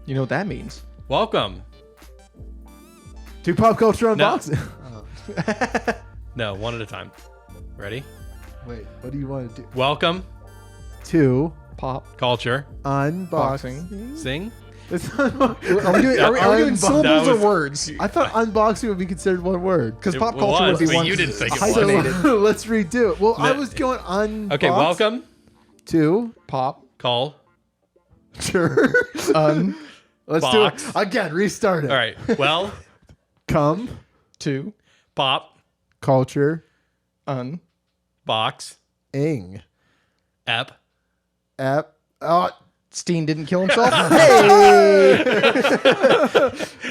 You know what that means? Welcome. To pop culture No. unboxing. No, one at a time. Ready? Wait, what do you want to do? Welcome. To Pop. Culture. unboxing. Boxing. Sing. It's Are we doing syllables That or was- words? I thought unboxing would be considered one word. Because It pop culture was, would be but one. you didn't think it So was. Hyphenated. let's redo it. Well, I No. was going unbox. Okay, welcome. To Pop. Call. sure. Let's Box. do it again. Restart it. All right. Well, Come Two. pop. culture Box. ing Ep. app. Oh, Steen didn't kill himself. hey!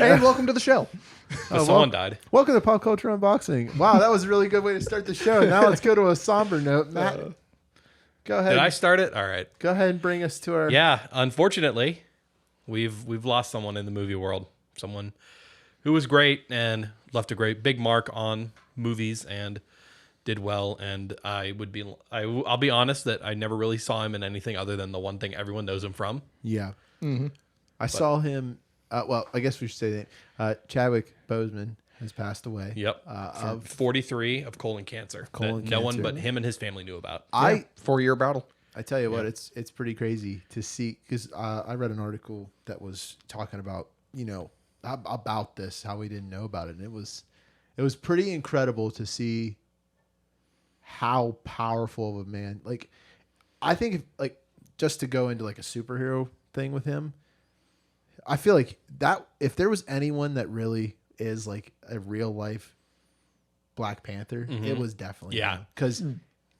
And welcome to the show. But someone died. Welcome to Pop Culture Unboxing. Wow, that was a really good way to start the show. Now let's go to a somber note. Matt, go ahead. Did I start it? All right. Go ahead and bring us to our. Yeah. Unfortunately, we've lost someone in the movie world. Someone who was great and left a great big mark on movies and did well. And I'll be honest that I never really saw him in anything other than the one thing everyone knows him from. Yeah. I saw him. Well, I guess we should say that Chadwick Boseman has passed away. Yep. Of 43 of colon cancer. Colon that no one cancer. but him and his family knew about. I 4-year battle. tell you what, it's pretty crazy to see because I read an article that was talking about about this, how we didn't know about it, and it was pretty incredible to see how powerful of a man. Like, I think just to go into like a superhero thing with him, I feel like that if there was anyone that really is like a real life Black Panther, it was definitely Yeah. because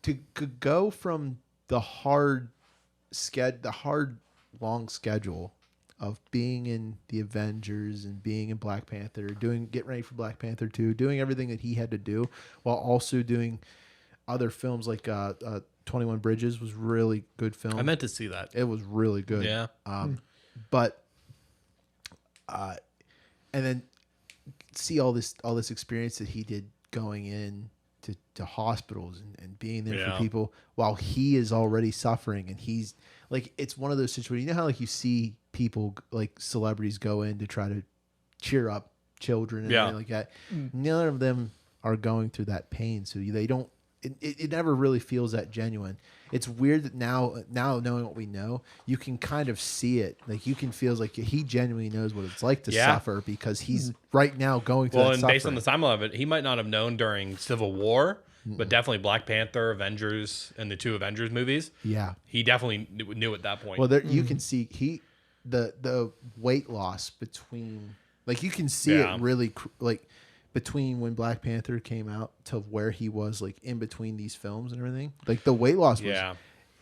to go from the hard long schedule of being in the Avengers and being in Black Panther, getting ready for Black Panther 2, doing everything that he had to do while also doing other films like 21 Bridges was really good film. I meant to see that. It was really good. Yeah. But and then see all this experience that he did going in to hospitals and being there Yeah. for people while he is already suffering, and he's like, it's one of those situations. You know how like you see people like celebrities go in to try to cheer up children and Yeah. everything like that. None of them are going through that pain, so they don't. It never really feels that genuine. It's weird that now knowing what we know, you can kind of see it. Like you can feel like he genuinely knows what it's like to Yeah. suffer because he's right now going through Well, that and suffering. based on the timeline of it, he might not have known during Civil War, but definitely Black Panther, Avengers, and the two Avengers movies. Yeah. He definitely knew at that point. Well, there you can see the weight loss between, like you can see Yeah. it really like between when Black Panther came out to where he was like in between these films and everything. Like the weight loss was yeah.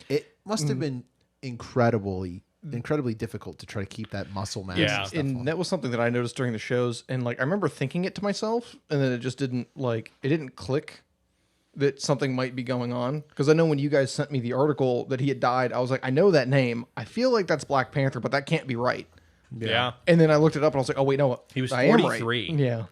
it must have been incredibly difficult to try to keep that muscle mass. Yeah. And stuff on. And that was something that I noticed during the shows. And like I remember thinking it to myself, and then it just didn't click that something might be going on. Because I know when you guys sent me the article that he had died, I was like, I know that name. I feel like that's Black Panther, but that can't be right. Yeah. And then I looked it up and I was like, oh wait, no, He was I am 43. right. Yeah.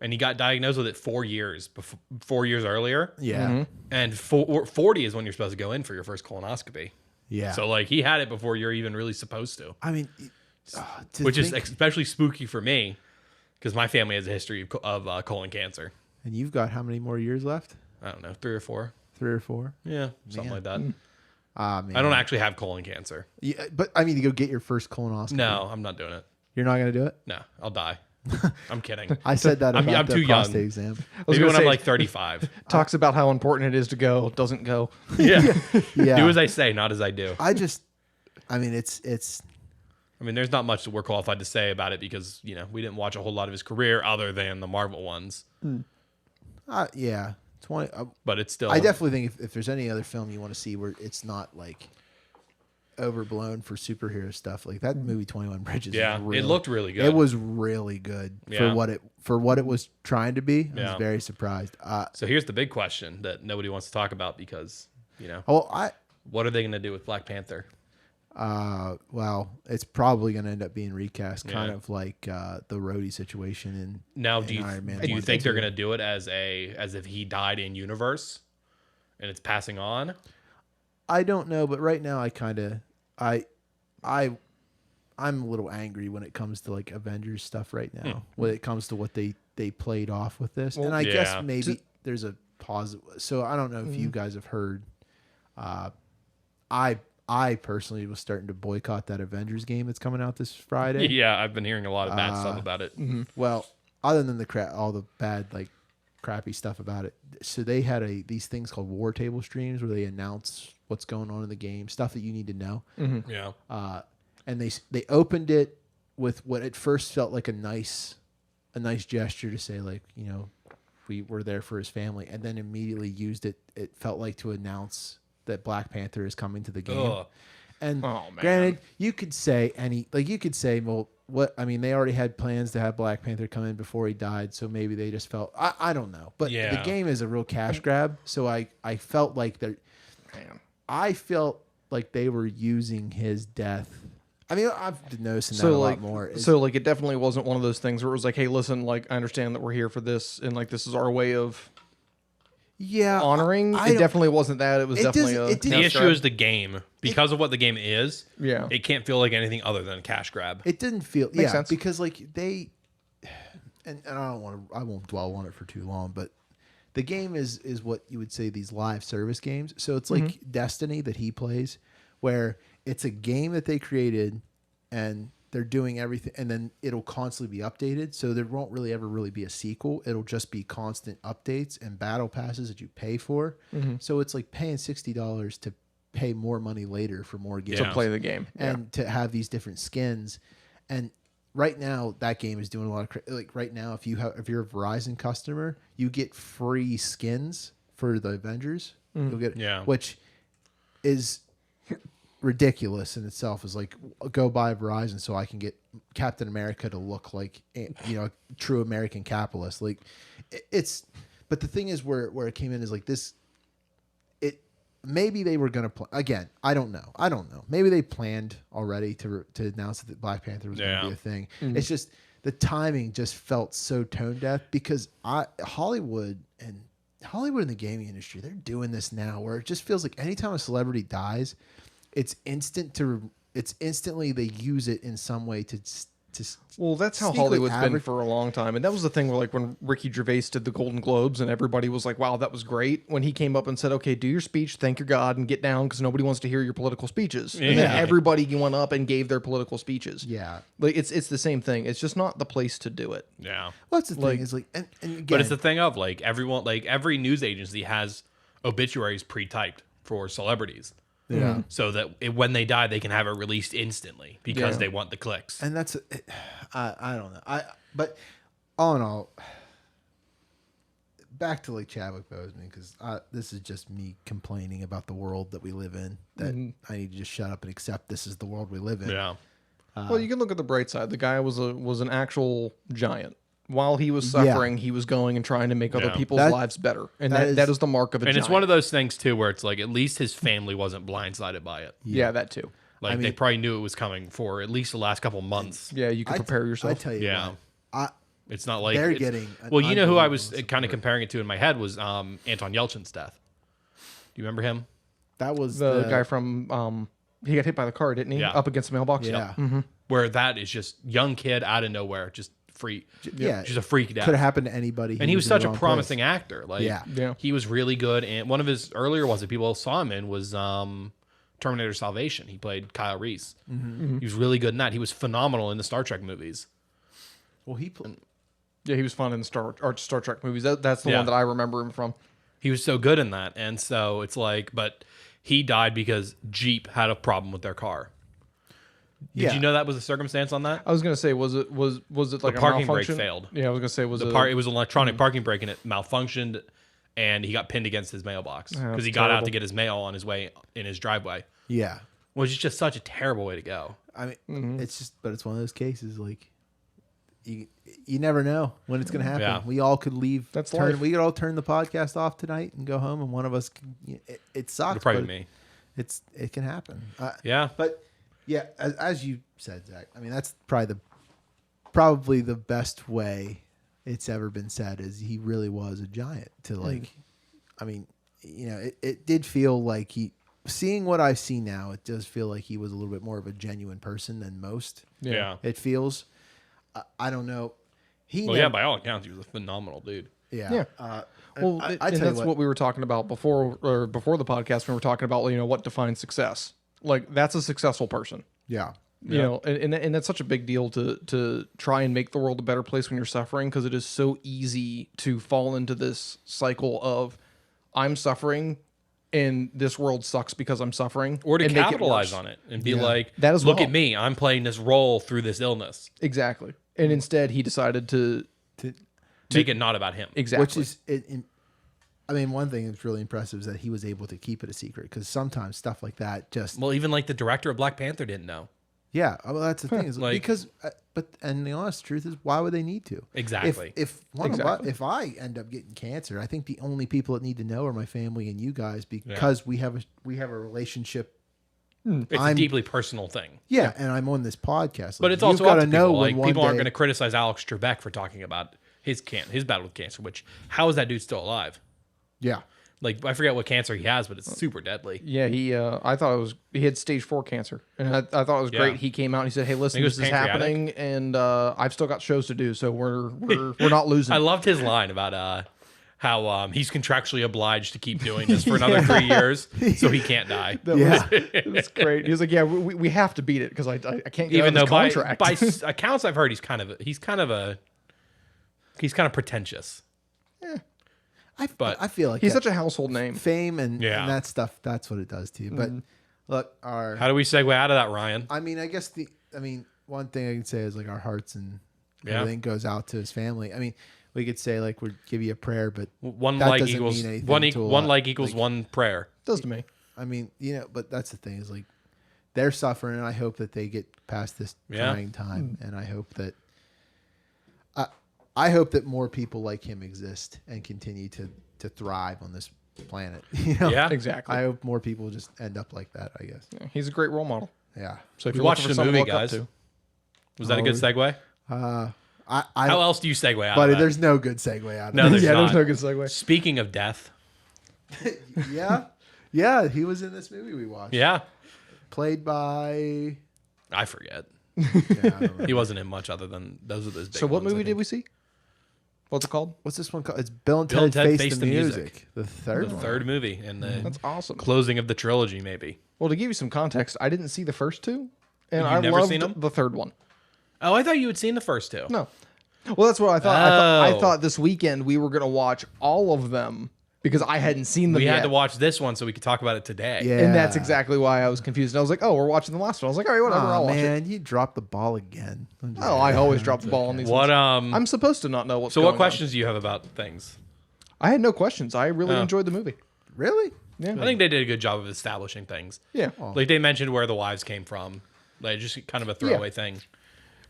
And he got diagnosed with it 4 years before, 4 years earlier. Yeah. And 40 is when you're supposed to go in for your first colonoscopy. Yeah. So like he had it before you're even really supposed to, I mean, which is especially spooky for me because my family has a history of colon cancer. and you've got how many more years left? I don't know, 3 or 4. 3 or 4? Yeah, something like that. Man. I don't actually have colon cancer. Yeah, but I mean, to go get your first colonoscopy. No, I'm not doing it. You're not going to do it? No, I'll die. I'm kidding. I said that I'm about too the young. prostate exam. Maybe gonna when I'm say- like 35. Talks about how important it is to go, doesn't go. Yeah. Yeah. Do as I say, not as I do. I mean, it's I mean, there's not much that we're qualified to say about it because, we didn't watch a whole lot of his career other than the Marvel ones. yeah. 20. But it's still. I definitely think if there's any other film you want to see where it's not like overblown for superhero stuff, like that movie 21 Bridges. Yeah, was it looked really good. It was really good Yeah. for what it was trying to be. I Yeah. was very surprised. So here's the big question that nobody wants to talk about because, Oh, what are they going to do with Black Panther? well, it's probably going to end up being recast, kind Yeah. of like the Rhodey situation in Now, in do you Iron Man do you 1 think and they're 2. going to do it as if he died in universe, and it's passing on? I don't know, but right now I I'm a little angry when it comes to like Avengers stuff right now. When it comes to what they played off with this, and I guess maybe there's a pause. So I don't know if you guys have heard. I personally was starting to boycott that Avengers game that's coming out this Friday. Yeah, I've been hearing a lot of bad stuff about it. Well, other than all the bad like crappy stuff about it, so they had these things called war table streams where they announce what's going on in the game, stuff that you need to know. Yeah. And they opened it with what at first felt like a nice gesture to say like, you know, we were there for his family, and then immediately used it. It felt like to announce that Black Panther is coming to the game. Ugh. And granted, you could say well, what I mean, they already had plans to have Black Panther come in before he died, so maybe they just felt I don't know. But the game is a real cash grab, so I felt like I felt like they were using his death. I mean, I've been noticing that a lot more. So like, it definitely wasn't one of those things where it was like, hey, listen, like, I understand that we're here for this, and like, this is our way of honoring. It definitely wasn't that. It was definitely the issue is the game. Because of what the game is, yeah, it can't feel like anything other than a cash grab. It didn't feel Makes sense. Because like I won't dwell on it for too long, but the game is what you would say these live service games. So it's like Destiny that he plays, where it's a game that they created and they're doing everything, and then it'll constantly be updated. So there won't really ever really be a sequel. It'll just be constant updates and battle passes that you pay for. So it's like paying $60 to pay more money later for more games. to play the game And to have these different skins. And right now that game is doing a lot of like right now if you're a Verizon customer, you get free skins for the Avengers. You'll get which is ridiculous in itself. Is like, go buy Verizon so I can get Captain America to look like, you know, a true American capitalist. Like it's, but the thing is where it came in is like this. Maybe they were going to again. I don't know. Maybe they planned already to announce that Black Panther was going to be a thing. It's just the timing just felt so tone deaf because Hollywood and the gaming industry, they're doing this now where it just feels like anytime a celebrity dies, it's instantly they use it in some way to well, that's how Hollywood's been for a long time. And that was the thing where, like, when Ricky Gervais did the Golden Globes and everybody was like, wow, that was great. When he came up and said, okay, do your speech, thank your God, and get down because nobody wants to hear your political speeches. And then everybody went up and gave their political speeches. Yeah. Like, it's the same thing. It's just not the place to do it. Yeah. Well, that's the thing is like, and again, but it's the thing of like everyone, like every news agency has obituaries pre-typed for celebrities. Yeah. So that when they die, they can have it released instantly because they want the clicks. And that's, I don't know. But all in all, back to like Chadwick Boseman, because this is just me complaining about the world that we live in. That I need to just shut up and accept this is the world we live in. Yeah. Well, you can look at the bright side. The guy was an actual giant. While he was suffering, he was going and trying to make other people's lives better. And that is the mark of a giant. And it's one of those things, too, where it's like at least his family wasn't blindsided by it. Yeah, that too. Like, they probably knew it was coming for at least the last couple months. Yeah, you can prepare yourself. I tell you what, it's not like... They're getting... Well, you know who I was kind of comparing it to in my head was Anton Yelchin's death. Do you remember him? That was the guy from... he got hit by the car, didn't he? Yeah. Up against the mailbox? Yeah. Where that is just young kid out of nowhere, just freak. Yeah. Just a freak death. Could have happened to anybody. And he was such a promising actor. Like, he was really good. And one of his earlier ones that people saw him in was Terminator Salvation. He played Kyle Reese. He was really good in that. He was phenomenal in the Star Trek movies. Well, he was fun in the Star Trek movies. That's the one that I remember him from. He was so good in that. And so it's like, but he died because Jeep had a problem with their car. Did you know that was a circumstance on that? I was gonna say, was it like the a parking brake malfunction? failed? Yeah, I was gonna say, it was an electronic parking brake and it malfunctioned, and he got pinned against his mailbox because he got out to get his mail on his way in his driveway. Yeah, which is just such a terrible way to go. I mean, it's one of those cases like you never know when it's gonna happen. Yeah. We all could leave. That's life. We could all turn the podcast off tonight and go home, and one of us it sucks. It'll probably be me. It can happen. But. Yeah, as you said, Zach. I mean, that's probably the best way it's ever been said. Is he really was a giant? To like, I mean, you know, it did feel like seeing what I see now, it does feel like he was a little bit more of a genuine person than most. Yeah. It feels. I don't know. By all accounts, he was a phenomenal dude. Yeah. Well, I and tell you that's what we were talking about before the podcast when we were talking about what defines success. Like that's a successful person. Yeah. You know, and that's such a big deal to try and make the world a better place when you're suffering, because it is so easy to fall into this cycle of I'm suffering and this world sucks because I'm suffering, Or to and make it capitalize worse. on it and be like, That as look well. at me, I'm playing this role through this illness. Exactly. And instead he decided to Make it not about him. exactly. Which is, I mean, one thing that's really impressive is that he was able to keep it a secret, because sometimes stuff like that just, Well, even like the director of Black Panther didn't know. yeah. Well, that's the thing is Like- because, and the honest truth is, why would they need to? Exactly. If if I end up getting cancer, I think the only people that need to know are my family and you guys, because we have a relationship. It's a deeply personal thing. Yeah, and I'm on this podcast. But Like, it's also you've up gotta to people. when Like one people aren't day- going to criticize Alex Trebek for talking about his battle with cancer. Which, how is that dude still alive? Yeah. Like I forget what cancer he has, but it's super deadly. Yeah, I thought he had stage 4 cancer, and I thought it was great. Yeah. He came out and he said, "Hey, listen, think it was this is pancreatic. happening, and I've still got shows to do, so we're not losing." I loved his line about how he's contractually obliged to keep doing this for another 3 years, so he can't die. It's great. He was like, "Yeah, we have to beat it because I can't get Even out though of by, this contract." by accounts I've heard, he's kind of pretentious. But I feel like He's that such a household name. fame and Yeah. that stuff. That's what it does to you. But look, How do we segue out of that, Ryan? I mean, one thing I can say is like our hearts and Yeah. everything goes out to his family. I mean, we could say like we'd give you a prayer, but One that like doesn't equals mean anything one. to a One lot. like equals one prayer. Does to me. I mean, but that's the thing is like they're suffering, and I hope that they get past this Yeah. trying time, and I hope that more people like him exist and continue to thrive on this planet. Yeah, Exactly. I hope more people just end up like that. I guess. Yeah, he's a great role model. Yeah. So if We you're watched looking for the someone movie, to look up guys. to- Was that a good segue? I How else do you segue out? buddy, of that? there's no good segue out of No, it. there's yeah, not. there's no good segue. Speaking of death, Yeah, he was in this movie we watched. yeah, Played by I forget. I don't know. He wasn't in much other than those are those. Big So what ones, I movie did think. we see? What's it called? What's this one called? It's Bill and Bill and Ted Ted Face the Music. The third The one. third movie and the That's awesome. closing of the trilogy, maybe. Well, to give you some context, I didn't see the first two, and You've I never loved seen 'em? the third one. Oh, I thought you had seen the first two. No. Well, that's what I thought. I Oh. thought this weekend we were going to watch all of them because I hadn't seen them We yet. had to watch this one so we could talk about it today. Yeah. And that's exactly why I was confused. And I was like, oh, we're watching the last one. I was like, all right, whatever, I'll Oh watch it. man, you dropped the ball again. I'm just- Oh, I always drop the ball on these What ones. I'm supposed to not know what's So going what questions do you have about things? on. I had no questions. I really Oh. enjoyed the movie. Really? Yeah. I think they did a good job of establishing things. Yeah. Like they mentioned where the wives came from. Like just kind of a throwaway thing.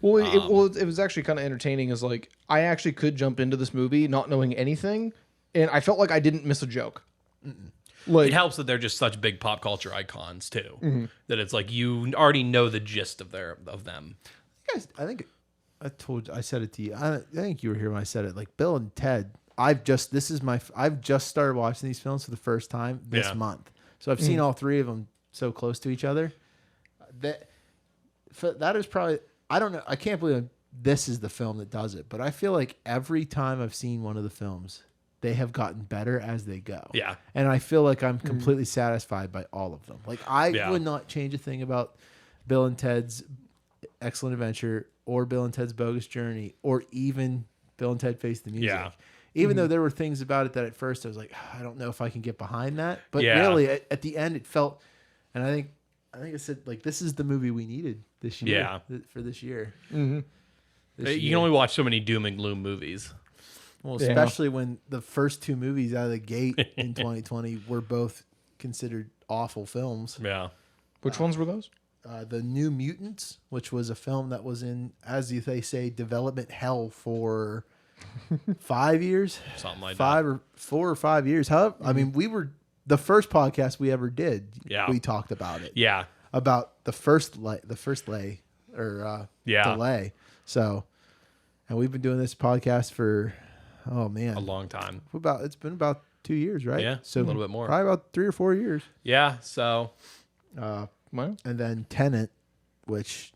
Well, it was actually kind of entertaining. Is like I actually could jump into this movie not knowing anything, and I felt like I didn't miss a joke. Like It helps that they're just such big pop culture icons too. Mm-hmm. That it's like you already know the gist of them. Guys, I think I said it to you. I think you were here when I said it. Like Bill and Ted. I've just started watching these films for the first time this Yeah. month. So I've seen all three of them so close to each other. That is probably, I don't know. I can't believe this is the film that does it. But I feel like every time I've seen one of the films, they have gotten better as they go. Yeah. And I feel like I'm completely satisfied by all of them. Like I would not change a thing about Bill and Ted's Excellent Adventure or Bill and Ted's Bogus Journey or even Bill and Ted Face the Music. Yeah. Even though there were things about it that at first I was like, I don't know if I can get behind that. But Yeah. really at the end it felt, and I think I said like, this is the movie we needed this year. Yeah. For this year. You This can year. only watch so many doom and gloom movies. Well, Yeah. especially when the first two movies out of the gate in 2020 were both considered awful films. Yeah. which ones were those? The New Mutants, which was a film that was in, as they say, development hell for 5 years, Something like five or 4 or 5 years. However, I mean, we were the first podcast we ever did. Yeah. We talked about it. Yeah. About the first delay. So, and we've been doing this podcast for, oh man, A long time. it's been about 2 years, right? Yeah, a little bit more. Probably about 3 or 4 years. Yeah, so Well, Well, and then Tenet, which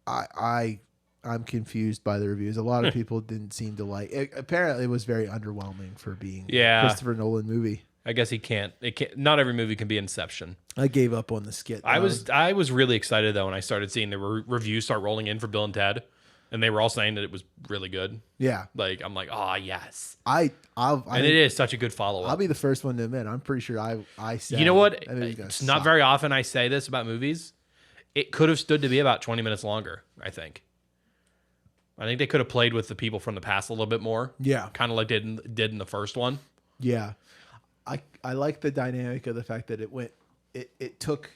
I'm confused by the reviews. A lot of people didn't seem to like it. Apparently, it was very underwhelming for being a Christopher Nolan movie. I guess it can't. Not every movie can be Inception. I gave up on the skit. I was really excited though when I started seeing the reviews start rolling in for Bill and Ted, and they were all saying that it was really good. Yeah, Like I'm like, oh yes, and it is such a good follow I'll up. be the first one to admit. I'm pretty sure I said. You know what? that movie's gonna It's not suck. very often I say this about movies. It could have stood to be about 20 minutes longer. I think they could have played with the people from the past a little bit more. Yeah, Kind of like did in the first one. yeah. I like the dynamic of the fact that it took,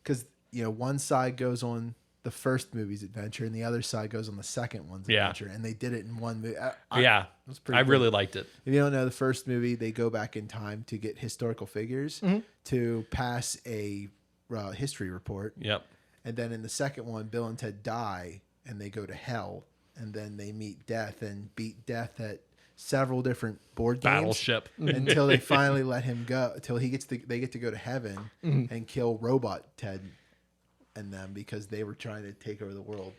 because one side goes on the first movie's adventure and the other side goes on the second one's adventure, and they did it in one movie. Yeah, was pretty I good. really liked it. If you don't know, the first movie, they go back in time to get historical figures to pass a history report. Yep. And then in the second one, Bill and Ted die and they go to hell. And then they meet Death and beat Death at several different board games. Battleship. Until they finally let him go. Until they get to go to heaven and kill Robot Ted and them because they were trying to take over the world.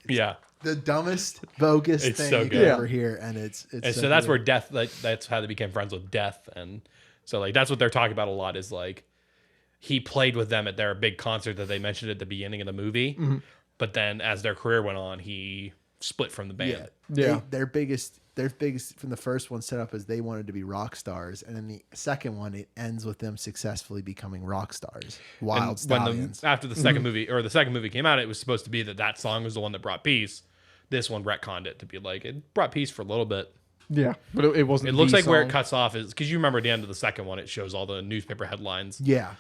Yeah. The dumbest, bogus It's thing so you good. could ever hear. And it's And so that's where Death, like, that's how they became friends with Death. And so, like, that's what they're talking about a lot is, like, he played with them at their big concert that they mentioned at the beginning of the movie. But then as their career went on, he split from the band. Yeah. Their biggest from the first one set up as they wanted to be rock stars. And in the second one, it ends with them successfully becoming rock stars. Wild And Stallions. after the second movie, or the second movie came out, it was supposed to be that song was the one that brought peace. This one retconned it to be like, it brought peace for a little bit. yeah, but it wasn't. It looks the like where it song. cuts off is, because you remember at the end of the second one, it shows all the newspaper headlines. Yeah.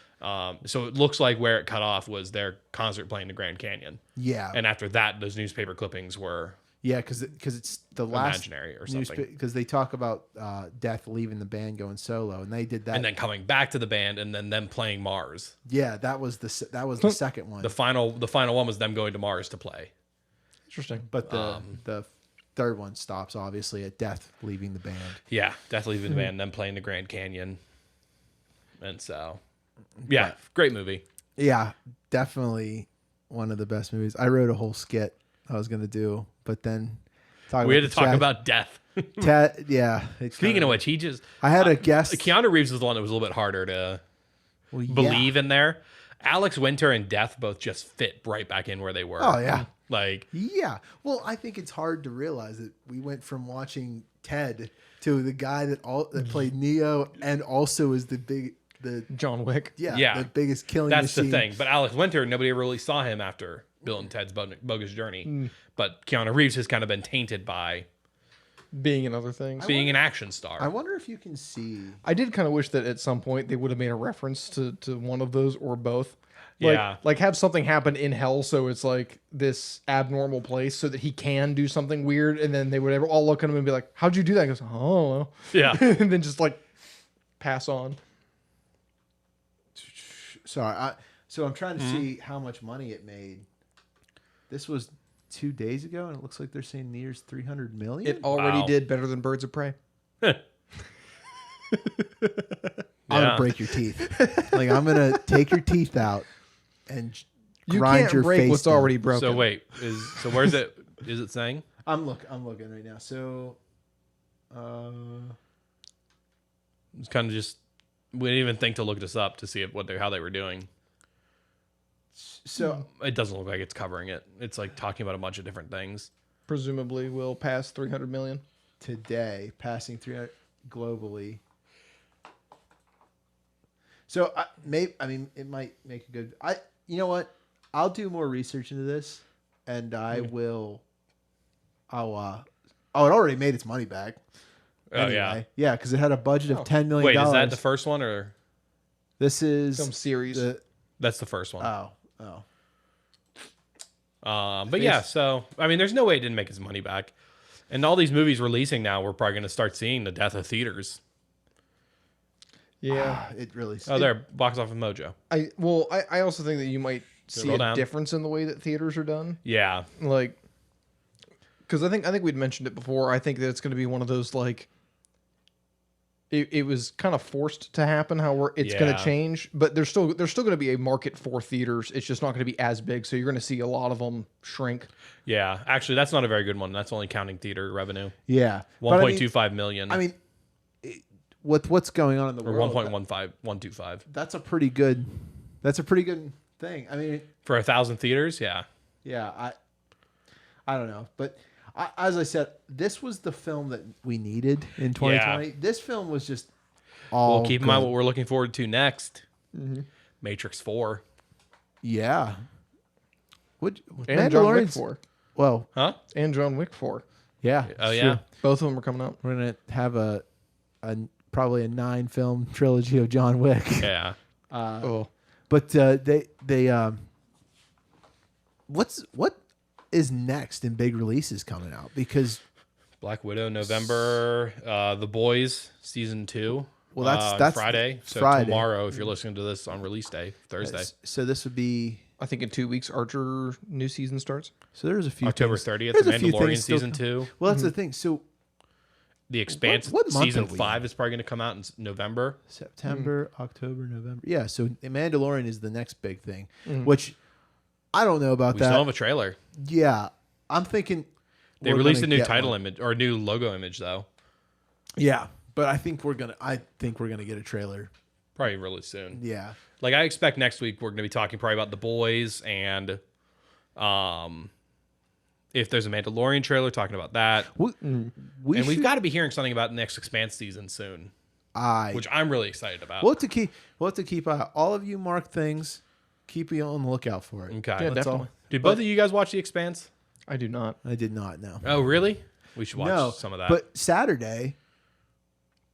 So it looks like where it cut off was their concert playing the Grand Canyon. Yeah. And after that, those newspaper clippings were Yeah, because it's the last imaginary or something. Because they talk about Death leaving the band going solo, and they did that. And then coming back to the band, and then them playing Mars. Yeah, that was the second one. The final one was them going to Mars to play. Interesting. But the third one stops obviously at Death leaving the band. Yeah, Death leaving the band, them playing the Grand Canyon. And so, yeah, great movie. Yeah, definitely one of the best movies. I wrote a whole skit I was gonna do, but then We had to talk about Death. Yeah. Speaking of which, I had a guest. Keanu Reeves was the one that was a little bit harder to believe in there. Alex Winter and Death both just fit right back in where they were. Oh yeah. Like, Yeah. Well, I think it's hard to realize that we went from watching Ted to the guy that played Neo and also is the John Wick. Yeah. the biggest killing that's machine. the thing. But Alex Winter, nobody ever really saw him after Bill and Ted's Bogus Journey. But Keanu Reeves has kind of been tainted by Being in other things. being an action star. I wonder if you can see. I did kind of wish that at some point they would have made a reference to one of those or both. Like, Yeah. like have something happen in hell, so it's like this abnormal place, so that he can do something weird, and then they would all look at him and be like, "How'd you do that?" He goes, "I don't know," Yeah. and then just like pass on. Sorry. So I'm trying to see how much money it made. This was 2 days ago, and it looks like they're saying nears 300 million. It already Wow. did better than Birds of Prey. I'm Yeah. gonna break your teeth. Like I'm gonna take your teeth out and You grind can't your break face what's down. already broken. So wait, where's it? Is it saying? I'm looking right now. So, It's kind of just we didn't even think to look this up to see how they were doing. so It doesn't look like it's covering it. It's like talking about a bunch of different things. Presumably, will pass 300 million. today, passing 300 globally. So it might make a good. You know what? I'll do more research into this, and I will. It already made its money back. Oh yeah. Yeah, because it had a budget of $10 million. Wait, is that the first one or This is Some series. that's the first one? Oh. But yeah, so I mean, there's no way it didn't make its money back. And all these movies releasing now, we're probably going to start seeing the death of theaters. Yeah. It really. Oh, there, Box Office Mojo. I also think that you might see Scroll a down. difference in the way that theaters are done. Yeah, Like, because I think we'd mentioned it before. I think that it's going to be one of those like it was kind of forced to happen. It's going Yeah. to change, but there's still going to be a market for theaters. It's just not going to be as big, so you're going to see a lot of them shrink. Yeah, actually, that's not a very good one. That's only counting theater revenue. Yeah. But 1.25 million. I mean, with what's going on in the or world, 1.125. that's a pretty good thing. I mean, For 1,000 theaters, yeah. yeah, I don't know, but as I said, this was the film that we needed in 2020. Yeah. This film was just all Well, keep in good. mind what we're looking forward to next. Matrix 4. Yeah. What And John Wick Mandalorian's 4. Well, Huh? And John Wick 4. yeah. Oh, yeah. sure. Both of them are coming out. We're gonna have a probably a 9-film trilogy of John Wick. Yeah. But what is next in big releases coming out? Because Black Widow, November. The Boys, season 2. Well, that's on Friday. So Friday. tomorrow, if you're listening to this on release day, Thursday. so this would be I think in 2 weeks, Archer new season starts. so there's a few October things- 30th, there's The a few Mandalorian things still season 2. Well, that's the thing. So The Expanse what month season are we 5 in? is probably going to come out in November. September, October, November. Yeah, so The Mandalorian is the next big thing, Mm-hmm. which I don't know about We that. still have a trailer. Yeah, I'm thinking They we're released a gonna new get title one. image or a new logo image though. Yeah, but I think we're gonna get a trailer. Probably really soon. Yeah, Like I expect next week we're going to be talking probably about The Boys and if there's a Mandalorian trailer talking about that. we And should, we've got to be hearing something about the next Expanse season soon, which I'm really excited about. we'll have to keep all of you mark things. Keep you on the lookout for it. Okay. Yeah, That's all. definitely. Did both of you guys watch The Expanse? I do not. I did not know. Oh, really? We should watch some of that. But Saturday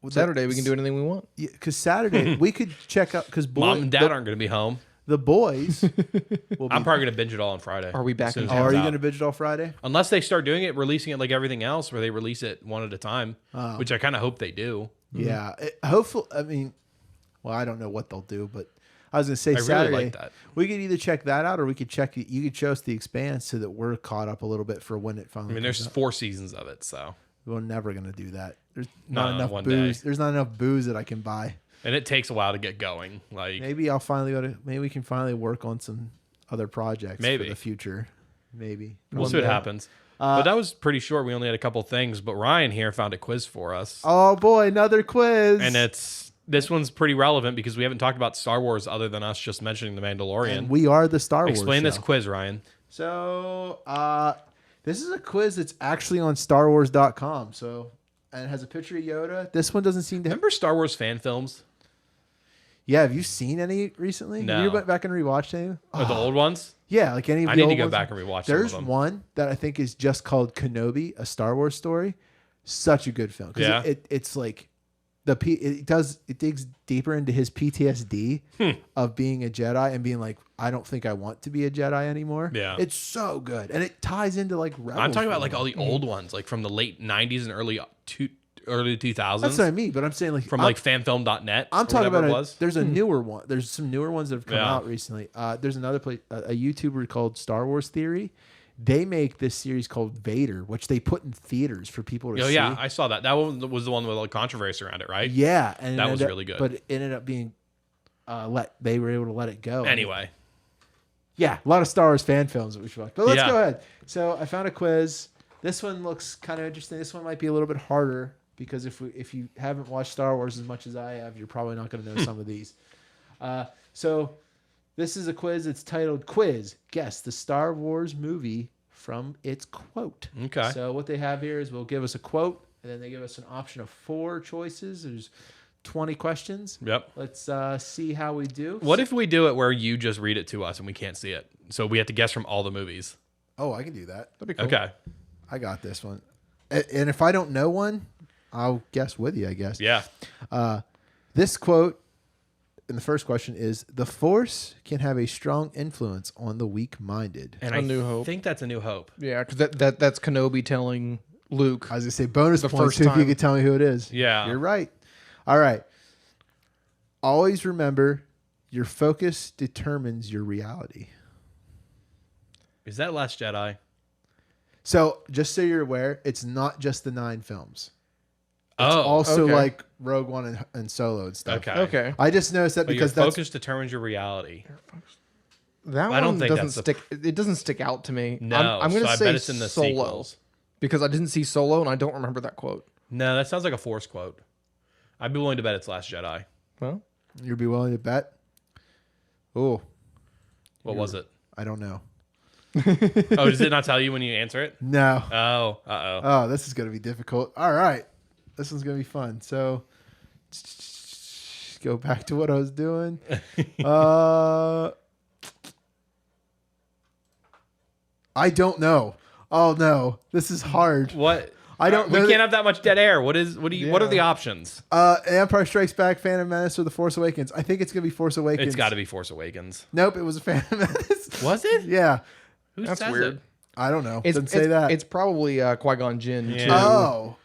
Saturday, we can do anything we want. because Saturday we could check out because Mom and Dad aren't going to be home. the boys. Will I'm be, probably going to binge it all on Friday. Are we back as soon in as it town? are comes you out. going to binge it all Friday? Unless they start doing it, releasing it like everything else, where they release it one at a time, Oh. which I kind of hope they do. Yeah. Hopefully, I mean, well, I don't know what they'll do, but I was going to say I really Saturday. like that. We could either check that out, or we could check. You could show us The Expanse so that we're caught up a little bit for when it finally. I mean, comes there's out. 4 seasons of it, so We're never going to do that. There's Not not on enough one booze. day. There's not enough booze that I can buy. and it takes a while to get going. Like Maybe I'll finally go to. Maybe we can finally work on some other projects Maybe. for the future. Maybe we'll One see what day. happens. But that was pretty short. We only had a couple things, but Ryan here found a quiz for us, Oh boy, another quiz. and this one's pretty relevant because we haven't talked about Star Wars other than us just mentioning the Mandalorian. And we are the Star Wars. Explain this show. quiz, Ryan. So, this is a quiz that's actually on StarWars.com. So, and it has a picture of Yoda. This one doesn't seem to have. Remember Star Wars fan films? Yeah, have you seen any recently? No. Have you went back and rewatched any? Or the old ones? Yeah, like any of the I need to old go ones? back and rewatch some of There's them. one that I think is just called Kenobi, a Star Wars story. Such a good film. 'Cause Yeah. it's like it digs deeper into his PTSD of being a Jedi and being like, I don't think I want to be a Jedi anymore. Yeah. It's so good. And it ties into like Rebels. I'm talking about like for all me. the old ones, like from the late 90s and early 2000s. That's what I mean, but I'm saying like From I'm- like fanfilm.net. I'm or talking whatever about it was. there's a newer one. There's some newer ones that have come Yeah. out recently. There's another place, a YouTuber called Star Wars Theory. They make this series called Vader, which they put in theaters for people to Oh see. yeah, I saw that. That one was the one with like controversy around it, right? Yeah, and That it was ended up- really good. But it ended up being they were able to let it go. Anyway, Yeah, a lot of Star Wars fan films that we should watch. But let's Yeah. go ahead. So I found a quiz. This one looks kind of interesting. This one might be a little bit harder because if you haven't watched Star Wars as much as I have, you're probably not going to know some of these. So this is a quiz. It's titled "Quiz: Guess the Star Wars movie from its quote." Okay. So what they have here is we'll give us a quote, and then they give us an option of 4 choices. There's 20 questions. yep. Let's see how we do. What if we do it where you just read it to us and we can't see it? So we have to guess from all the movies. Oh, I can do that. That'd be cool. Okay. I got this one. And if I don't know one, I'll guess with you, I guess. Yeah. This quote in the first question is, "The Force can have a strong influence on the weak-minded." And A I New Hope. think that's A New Hope. Yeah, because that's Kenobi telling Luke. I was going to say bonus The points first too, if you time. could tell me who it is. Yeah. You're right. All right. Always remember, your focus determines your reality. Is that Last Jedi? So just so you're aware, it's not just the 9 films. Also okay. like Rogue One and Solo and stuff. Okay. Okay. I just noticed that But because your that's focus determines your reality. That I don't one think doesn't that's the- stick. It doesn't stick out to me. No, I'm gonna so I say bet it's in the Solo sequels. because I didn't see Solo and I don't remember that quote. No, that sounds like a Force quote. I'd be willing to bet it's Last Jedi. Well, you'd be willing to bet. Oh, What was it? I don't know. Oh, does it not tell you when you answer it? No. Oh, uh-oh. Oh, this is gonna be difficult. All right, this one's gonna be fun. So, go back to what I was doing. I don't know. Oh no, this is hard. What? I don't We know can't have that much dead air. What are the options? Empire Strikes Back, Phantom Menace, or The Force Awakens. I think it's gonna be Force Awakens. It's got to be Force Awakens. Nope, it was a Phantom Menace. Was it? Yeah, Who that's says weird. it? I don't know. It's, Doesn't say that. It's probably Qui-Gon Jinn Yeah. too. Oh.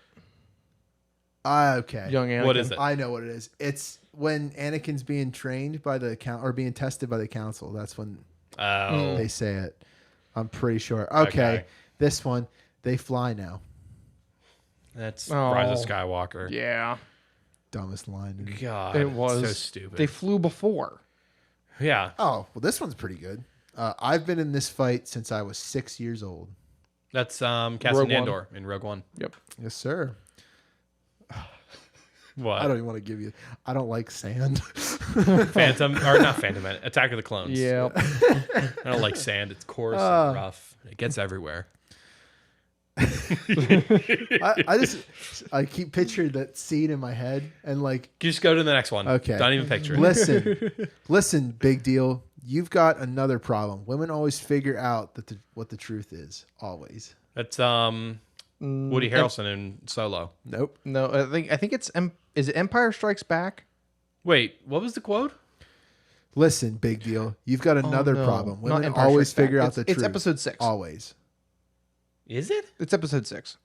Okay. Young Anakin. What is it? I know what it is. It's when Anakin's being trained by the or being tested by the council. That's when Oh, they say it. I'm pretty sure. Okay. This one, they fly now. that's Oh. Rise of Skywalker. Yeah, Dumbest line. God, it was so stupid. They flew before. Yeah, Oh, well, this one's pretty good. I've been in this fight since I was 6 years old. that's Cassian Rogue One. Andor in Rogue One. Yep. Yes, sir. What? I don't even want to give you. I don't like sand. Phantom or not Phantom? Attack of the Clones. Yeah. I don't like sand. It's coarse and rough. It gets everywhere. I keep picturing that scene in my head and like, Just go to the next one. Okay. Don't even picture it. listen, big deal. You've got another problem. Women always figure out what the truth is. Always. That's Woody Harrelson in Solo. Nope. No, I think it's is it Empire Strikes Back? Wait, what was the quote? Listen, big deal. You've got another no. problem. Not Women Empire always Strikes Back. figure out the It's truth. episode 6. Always. Is it? It's episode 6.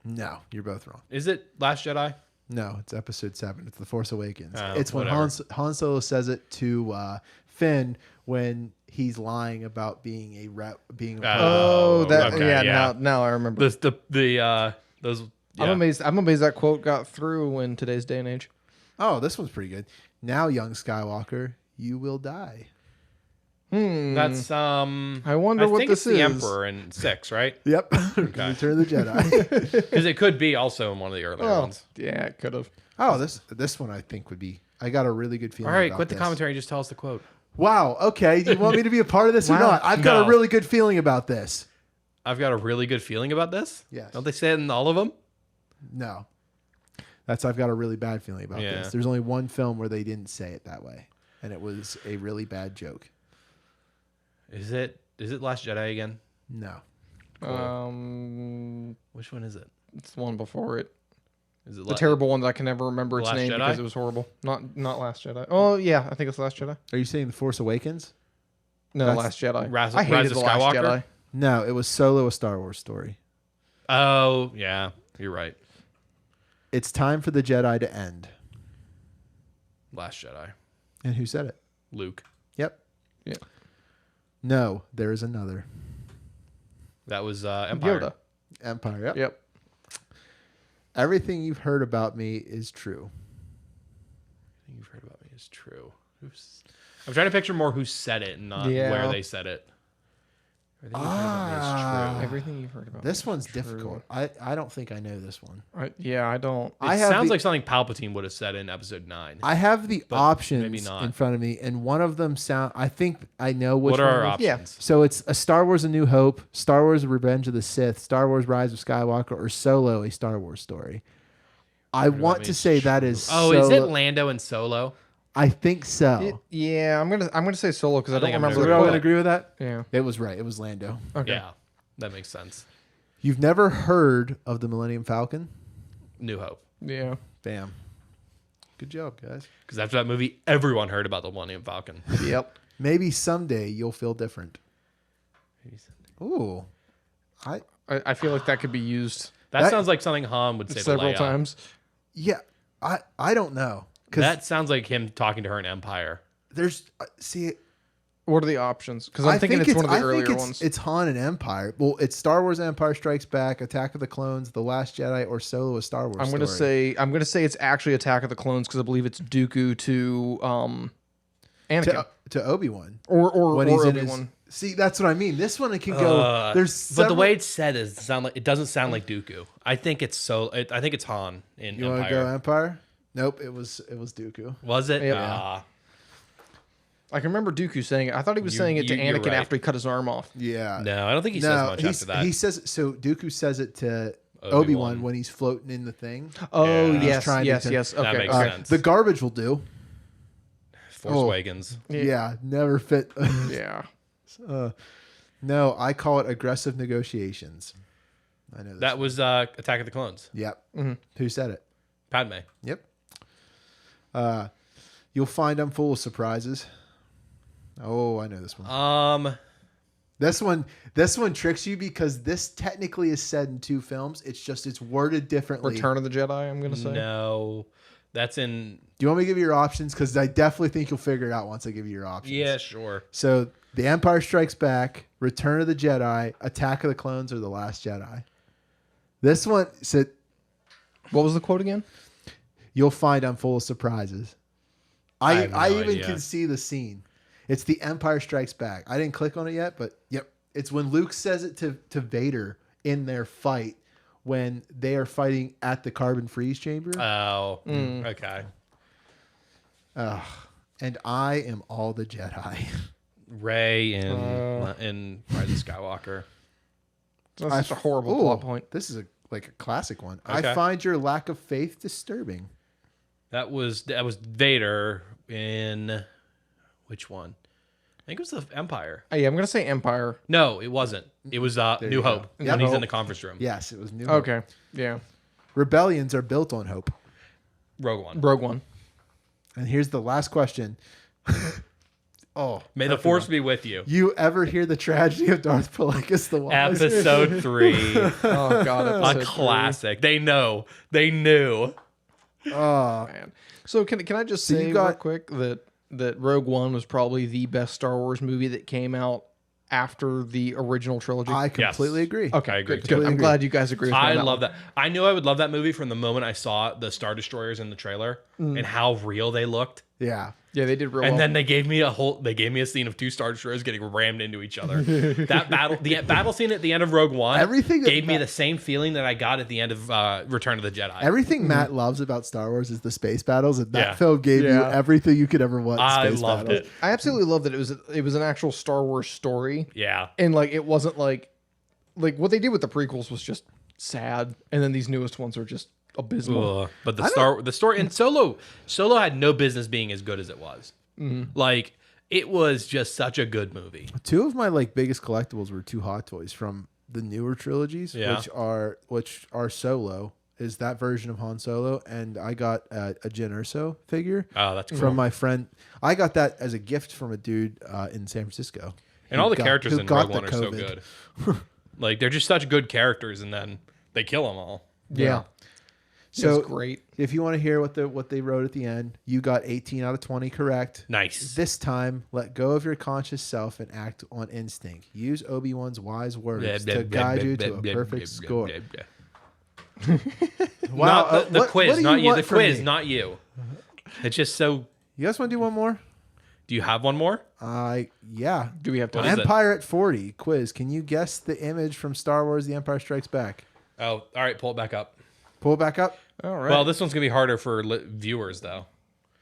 No, you're both wrong. Is it Last Jedi? No, it's episode 7. It's The Force Awakens. Oh, It's when whatever. Han Solo says it to Finn when he's lying about being a rep, being a part of Oh, that okay, yeah. yeah. Now I remember. Those. Yeah. I'm amazed. I'm amazed that quote got through in today's day and age. Oh, this one's pretty good. Now, young Skywalker, you will die. That's I wonder I what think this it's the is. Emperor in 6, right? Yep. Return of the Jedi. Because it could be also in one of the earlier Oh, ones. yeah, it could have. Oh, this one I think would be. I got a really good feeling. All right, about quit the this. commentary. Just tell us the quote. Wow. Okay. Do you want me to be a part of this or Wow. not? I've got No. a really good feeling about this. I've got a really good feeling about this. Yes. Don't they say it in all of them? No. I've got a really bad feeling about Yeah. this. There's only one film where they didn't say it that way, and it was a really bad joke. Is it Last Jedi again? No. Which one is it? It's the one before it. Is it The terrible one that I can never remember its Last name Jedi? because it was horrible. Not Last Jedi. Oh yeah, I think it's Last Jedi. Are you saying The Force Awakens? No, That's- Last Jedi. Rise I hated of the Last Skywalker? Jedi. No, it was Solo, a Star Wars story. Oh, yeah. You're right. It's time for the Jedi to end. Last Jedi. And who said it? Luke. Yep. Yeah. No, there is another. That was Empire. Yoda. Empire. Yep. Yep. Everything you've heard about me is true. Everything you've heard about me is true. I'm trying to picture more who said it and not Yeah. where they said it. Everything you've heard about me is true. Everything you've heard about. This me one's is true. difficult. I don't think I know this one. Yeah, I don't. It I have sounds the- like something Palpatine would have said in episode 9. I have the But options maybe not. in front of me, and one of them sound. I think I know which What one. are our it is. options? Yeah. So it's a Star Wars: A New Hope, Star Wars: Revenge of the Sith, Star Wars: Rise of Skywalker, or Solo: A Star Wars Story. I want to say that is. Oh, is it Solo- Lando and Solo? I think so. Yeah, I'm gonna say Solo because I don't think I'm remember gonna We're the all go gonna quote. agree with that. Yeah. It was right. It was Lando. Okay. Yeah, that makes sense. You've never heard of the Millennium Falcon? New Hope. Yeah. Bam. Good job, guys. Because after that movie, everyone heard about the Millennium Falcon. Yep. Maybe someday you'll feel different. Ooh. I feel like that could be used That sounds like something Han would say to several Leia. times. Yeah. I don't know. Because That sounds like him talking to her in Empire. there's see What are the options? Because I'm thinking it's one of the earlier ones. It's Han and Empire. Well, it's Star Wars: Empire Strikes Back, Attack of the Clones, The Last Jedi, or Solo: A Star Wars. I'm gonna say it's actually Attack of the Clones because I believe it's Dooku to Anakin to Obi-Wan or Obi-Wan. See, that's what I mean. This one it can go. But the way it's said is it doesn't sound like Dooku. I think it's I think it's Han in You want to Empire. go Empire? Nope, it was Dooku. Was it? Yep. Ah. I can remember Dooku saying it. I thought he was saying it to you're Anakin right. after he cut his arm off. Yeah. No, I don't think he says much after that. He says so. Dooku says it to Obi-Wan. Obi-Wan when he's floating in the thing. Oh Yeah. yes, trying to yes, turn- yes. That Okay, makes okay. sense. The garbage will do. Force Wagons. Yeah, never fit. Yeah. No, I call it aggressive negotiations. I know this. That was Attack of the Clones. Yep. Mm-hmm. Who said it? Padme. Yep. You'll find I'm full of surprises. Oh, I know this one. This one tricks you because this technically is said in 2 films. It's worded differently. Return of the Jedi. I'm gonna say. No, that's in. Do you want me to give you your options? Because I definitely think you'll figure it out once I give you your options. Yeah, sure. So, The Empire Strikes Back, Return of the Jedi, Attack of the Clones, or The Last Jedi. This one said, What was the quote again? "You'll find I'm full of surprises." I have no I even idea. can see the scene. It's The Empire Strikes Back. I didn't click on it yet, but yep, it's when Luke says it to Vader in their fight when they are fighting at the carbon freeze chamber. Oh, okay. And I am all the Jedi. Rey in Rise of Skywalker. That's such a horrible Ooh, plot point. This is a classic one. Okay. I find your lack of faith disturbing. That was Vader in which one? I think it was the Empire. Yeah, I'm gonna say Empire. No, it wasn't. It was New you Hope go. when Yep. he's in the conference room. Yes, it was New Hope. Okay. Yeah. Rebellions are built on hope. Rogue One. Rogue One. And here's the last question. Oh, May the Force be with you. you ever hear the tragedy of Darth Plagueis the Wise? Episode 3. Oh god, A episode classic. They know. They knew. Oh, 3, man. So can I just you say got- real quick that Rogue One was probably the best Star Wars movie that came out after the original trilogy? I completely agree. Okay, I agree good. too. Good. I'm Completely glad you guys agree with me. I on that love one. that. I knew I would love that movie from the moment I saw the Star Destroyers in the trailer and how real they looked. Yeah. Yeah, they did real And well. then they gave me a scene of 2 Star Destroyers getting rammed into each other. That the battle scene at the end of Rogue One Everything that gave me Matt- the same feeling that I got at the end of Return of the Jedi. Everything Matt loves about Star Wars is the space battles, and that Yeah. film gave you Yeah. everything you could ever want. In I space loved battles. it. I absolutely love that it was an actual Star Wars story, Yeah. and like it wasn't like what they did with the prequels was just sad, and then these newest ones are just abysmal. Ugh. But the story and Solo had no business being as good as it was. Like it was just such a good movie. 2 of my biggest collectibles were 2 Hot Toys from the newer trilogies, Yeah. which are Solo. Is that version of Han Solo, and I got a Jyn Erso figure Oh, that's cool. from my friend. I got that as a gift from a dude in San Francisco. And who all the got- characters who in got Rogue One the are so COVID. good. Like they're just such good characters, and then they kill them all. Yeah, So it's great. if you want to hear what they wrote at the end, you got 18 out of 20 correct. Nice. This time, let go of your conscious self and act on instinct. Use Obi-Wan's wise words to guide you to a perfect score. Wow, Not the what quiz, do not you. want The from quiz, me? not you. It's just so. You guys want to do one more? Do you have one more? Yeah. Do we have What time? is it? Empire at 40 quiz. Can you guess the image from Star Wars: The Empire Strikes Back? Oh, all right. Pull it back up. Pull it back up. All right, Well, this one's gonna be harder for viewers, though.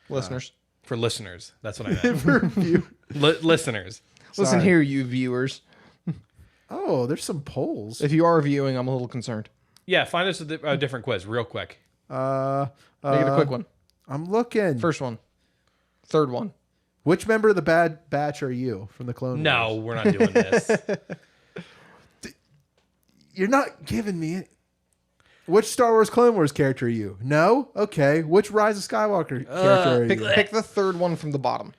listeners, For listeners, that's what I meant. For you. Listeners. listen Sorry. here, you viewers. Oh, there's some polls. If you are viewing, I'm a little concerned. Yeah, find us a different quiz, real quick. Make it a quick one. I'm looking. First one, third one. Which member of the Bad Batch are you from the Clone No, Wars? we're not doing this. You're not giving me it. Which Star Wars Clone Wars character are you? No? Okay. Which Rise of Skywalker character are you? Pick the third one from the bottom.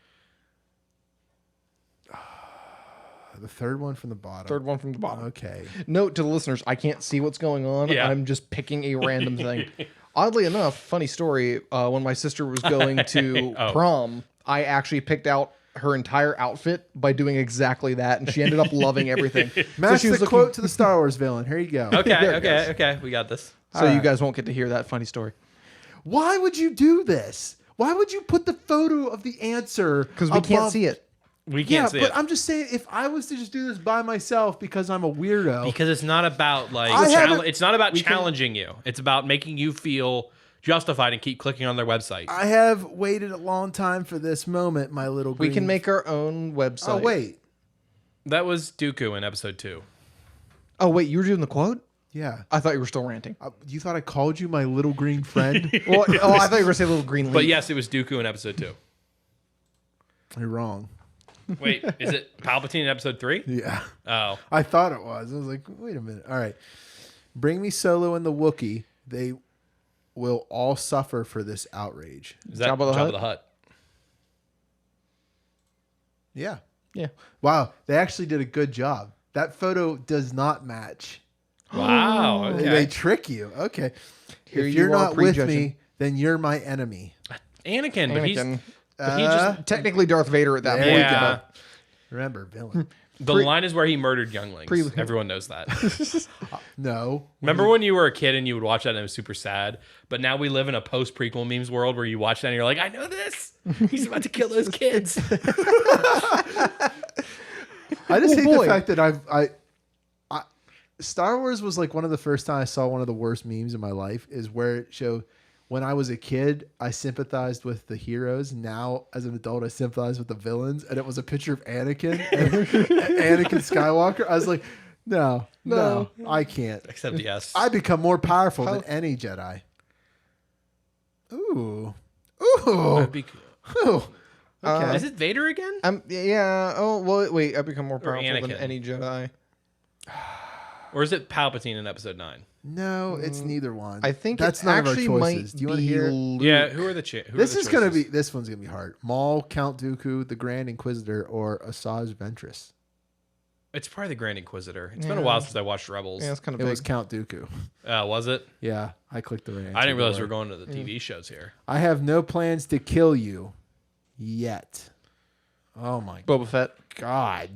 The third one from the bottom. Third one from the bottom. Okay. Note to the listeners, I can't see what's going on. Yeah. I'm just picking a random thing. Oddly enough, funny story, when my sister was going to Oh. prom, I actually picked out her entire outfit by doing exactly that, and she ended up loving everything. Match she was the looking- quote to the Star Wars villain. Here you go. Okay. We got this. So All you right. guys won't get to hear that funny story Why would you do this? Why would you put the photo of the answer? because we can't see it. We Yeah, can't see but it. I'm just saying, if I was to just do this by myself because I'm a weirdo, Because it's not about like I haven't- it's not about challenging you. It's about making you feel justified and keep clicking on their website. I have waited a long time for this moment, my little We green... can make our own website. Oh, wait. That was Dooku in episode 2. Oh, wait, you were doing the quote? Yeah. I thought you were still ranting. You thought I called you my little green friend? Well, I thought you were going to say little green leaf. But yes, it was Dooku in episode 2. You're wrong. Wait, is it Palpatine in episode 3? Yeah. Oh. I thought it was. I was like, wait a minute. All right. Bring me Solo and the Wookiee. They will all suffer for this outrage. Is that Jabba the Hutt? the Hutt? Yeah. Yeah. Wow. They actually did a good job. That photo does not match. Wow. They Okay. trick you. Okay. Here if you you're are not with prejudging. me, then you're my enemy. Anakin, but Anakin. he just Technically Darth Vader at that There point. you yeah. Remember, villain. The line is where he murdered younglings. Pre- Everyone knows that. No. Remember when you were a kid and you would watch that and it was super sad? But now we live in a post prequel memes world where you watch that and you're like, I know this. He's about to kill those kids. I just Oh, hate boy. the fact that I Star Wars was like one of the first time I saw one of the worst memes in my life is where it showed when I was a kid, I sympathized with the heroes. Now, as an adult, I sympathize with the villains. And it was a picture of Anakin, Anakin Skywalker. I was like, no, I can't. Except yes. I become more powerful than any Jedi. Ooh. Ooh. I'd be- Ooh. Okay. Is it Vader again? Yeah. Oh, well, wait. I become more powerful than Anakin. any Jedi. Or is it Palpatine in episode 9? No, it's neither one. I think that's it none of our actually choices. might Do you want to be hear? Luke. Yeah, who are the This one's gonna be hard. Maul, Count Dooku, the Grand Inquisitor, or Asajj Ventress. It's probably the Grand Inquisitor. It's been a while since I watched Rebels. Yeah, it's kind of It big. was Count Dooku. Was it? Yeah, I clicked the right answer. I didn't realize we before. were going to the TV shows here. I have no plans to kill you yet. Oh my Boba Fett. God!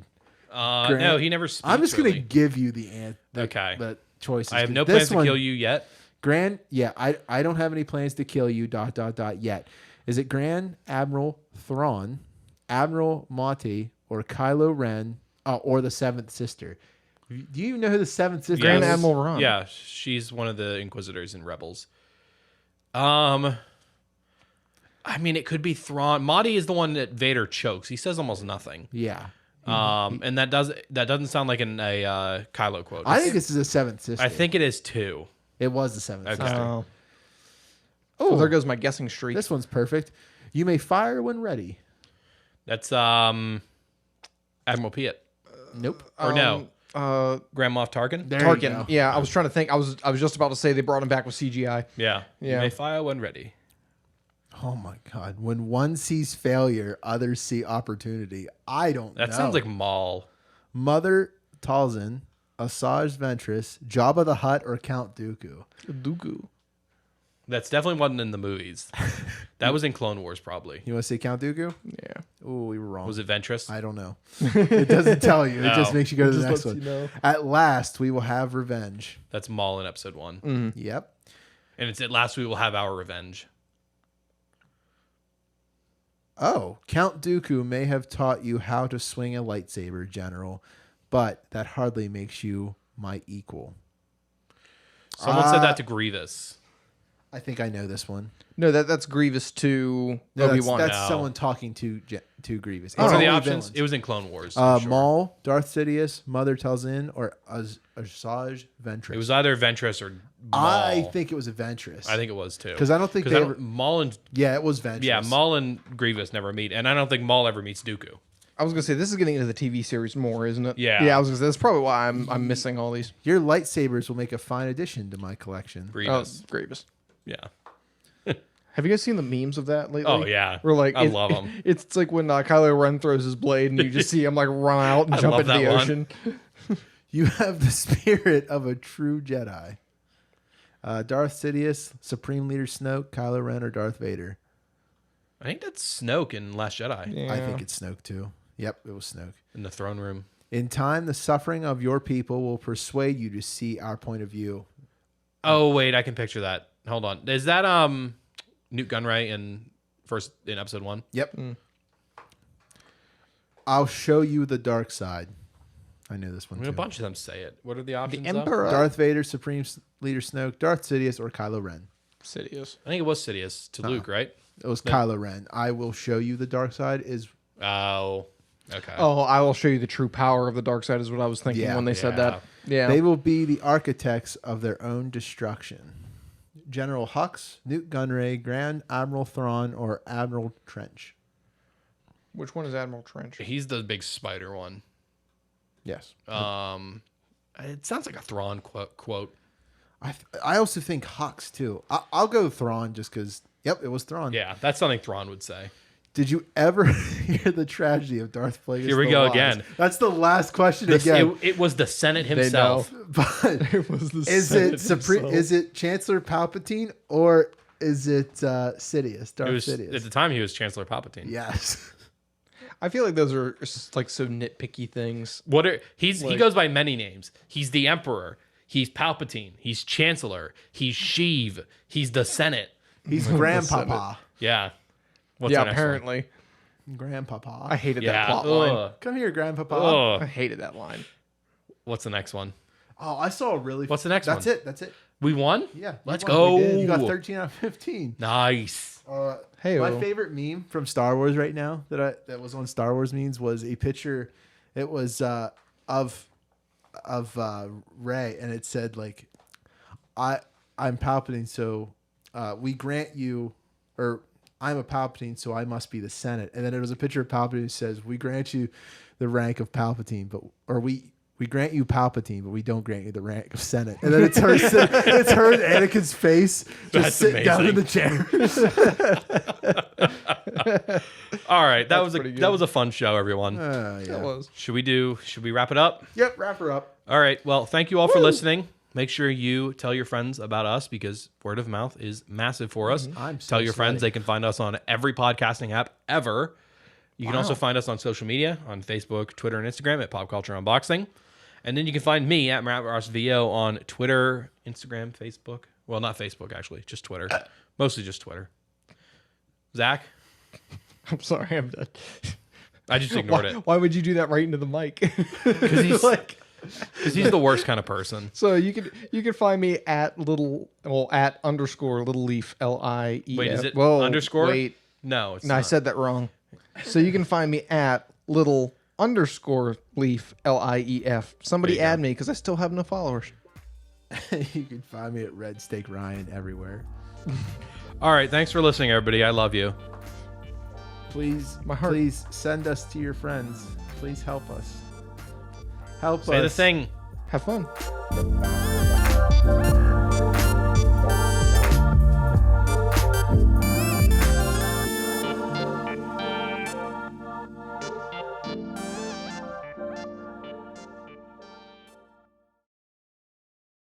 No, he never speaks. I'm just really. gonna give you the Okay. the choices. I have no This plans to one- kill you yet. Grand, yeah, I don't have any plans to kill you. ... Yet. Is it Grand Admiral Thrawn, Admiral Motti, or Kylo Ren, or the Seventh Sister? Do you even know who the Seventh Sister Grand is? Admiral Ron. Yeah, she's one of the Inquisitors in Rebels. I mean, it could be Thrawn. Motti is the one that Vader chokes. He says almost nothing. Yeah, And that doesn't sound like a Kylo quote. I think this is a Seventh Sister. I think it is 2. it was the Seventh Okay. Sister. Oh. Oh, Well, there goes my guessing streak. this one's perfect. You may fire when ready. That's Admiral Piet. Nope. Or no, Uh, Grand Moff Tarkin. There you Tarkin. go. Yeah, I was trying to think. I was just about to say they brought him back with CGI. Yeah. You Yeah. may fire when ready. Oh my God! When one sees failure, others see opportunity. I don't know. That sounds like Maul. Mother Talzin, Asajj Ventress, Jabba the Hutt, or Count Dooku. Dooku. That's definitely wasn't in the movies. That was in Clone Wars, probably. You want to say Count Dooku? Yeah. Oh, we were wrong. Was it Ventress? I don't know. It doesn't tell you. It just No. makes you go to the Just next lets one. you know. At last, we will have revenge. That's Maul in episode 1. Mm. Yep. And it's at last we will have our revenge. Oh, Count Dooku may have taught you how to swing a lightsaber, General, but that hardly makes you my equal. Someone said that to Grievous. I think I know this one. No, that's Grievous to No, Obi-Wan. that's No. someone talking to Grievous. What It's are the only options? villains. It was in Clone Wars. I'm sure. Maul, Darth Sidious, Mother Talzin, or Asajj Ventress. It was either Ventress or Maul. I think it was a Ventress. I think it was too. because I don't think they ever. Maul and Yeah, it was Ventress. yeah, Maul and Grievous never meet, and I don't think Maul ever meets Dooku. I was gonna say this is getting into the TV series more, isn't it? Yeah. Yeah, I was gonna say that's probably why I'm missing all these. Your lightsabers will make a fine addition to my collection. Grievous. Oh, Grievous. Yeah. Have you guys seen the memes of that lately? Oh yeah. Where like I love them. It's like when Kylo Ren throws his blade and you just see him like run out and I jump love into the that one. ocean. You have the spirit of a true Jedi. Darth Sidious, Supreme Leader Snoke, Kylo Ren, or Darth Vader. I think that's Snoke in Last Jedi Yeah. I think it's Snoke too. Yep, it was Snoke. in the throne room. In time, the suffering of your people will persuade you to see our point of view. Oh wait, I can picture that. Hold on. Is that Newt Gunray in episode 1? Yep. I'll show you the dark side. I knew this one I mean, too. a bunch of them say it. What are the options? The though? Emperor. Darth Vader, Supreme Leader Snoke, Darth Sidious, or Kylo Ren. Sidious. I think it was Sidious to Luke, right? It was Kylo Ren. I will show you the dark side is Oh, okay. Oh, I will show you the true power of the dark side is what I was thinking Yeah. when they said that. Yeah. they will be the architects of their own destruction. General Hux, Newt Gunray, Grand Admiral Thrawn, or Admiral Trench. Which one is Admiral Trench? He's the big spider one. Yes. It sounds like a Thrawn quote. I also think Hux too. I'll go Thrawn just because. Yep, it was Thrawn. Yeah, that's something Thrawn would say. Did you ever hear the tragedy of Darth Plagueis? Here we the go Wise? again. That's the last question again. It was the Senate himself. But It was the is Senate it Supreme? himself. Is it Chancellor Palpatine or is it Sidious? Darth It was Sidious. at the time he was Chancellor Palpatine. Yes. I feel like those are like so nitpicky things. He goes by many names. He's the Emperor. He's Palpatine. He's Chancellor. He's Sheev. He's the Senate. He's Grandpapa. Yeah. What's Yeah, the next one? apparently. Grandpapa. I hated Yeah. that plot line. Ugh. Come here, Grandpapa. Ugh. I hated that line. What's the next one? Oh, I saw a really. What's the next That's one? it. That's it. We won? Yeah. Let's won. go. We did. You got 13 out of 15. Nice. Hey, My favorite meme from Star Wars right now that was on Star Wars memes was a picture. It was of Rey, and it said like, I'm Palpatine, so we grant you, or I'm a Palpatine, so I must be the Senate. And then it was a picture of Palpatine who says, we grant you the rank of Palpatine, we grant you Palpatine, but we don't grant you the rank of Senate. And then it's her, it's her and Anakin's face just That's sitting down in amazing. the chair. All right. That was pretty good. that was a fun show, everyone. Yeah. That was. Should we wrap it up? Yep, wrap her up. All right. Well, thank you all for listening. Make sure you tell your friends about us because word of mouth is massive for us. I'm so tell your friends. sweaty. They can find us on every podcasting app ever. You can also find us on social media on Facebook, Twitter, and Instagram at Pop Culture Unboxing. And then you can find me at Matt Ross VO on Twitter, Instagram, Facebook. Well, not Facebook, actually. Just Twitter. Mostly just Twitter. Zach? I'm sorry, I'm done. I just ignored it. Why would you do that right into the mic? Because he's the worst kind of person. So you can find me at _little leaf LIEF. Wait, is it Whoa, underscore? Wait, No, it's no, not. I said that wrong. So you can find me at _leaf LIEF. Somebody There you add go. me because I still have no followers. You can find me at Red Steak Ryan everywhere. All right. Thanks for listening, everybody. I love you. Please, My heart. please send us to your friends. Please help us. Help Say us. the thing. Have fun.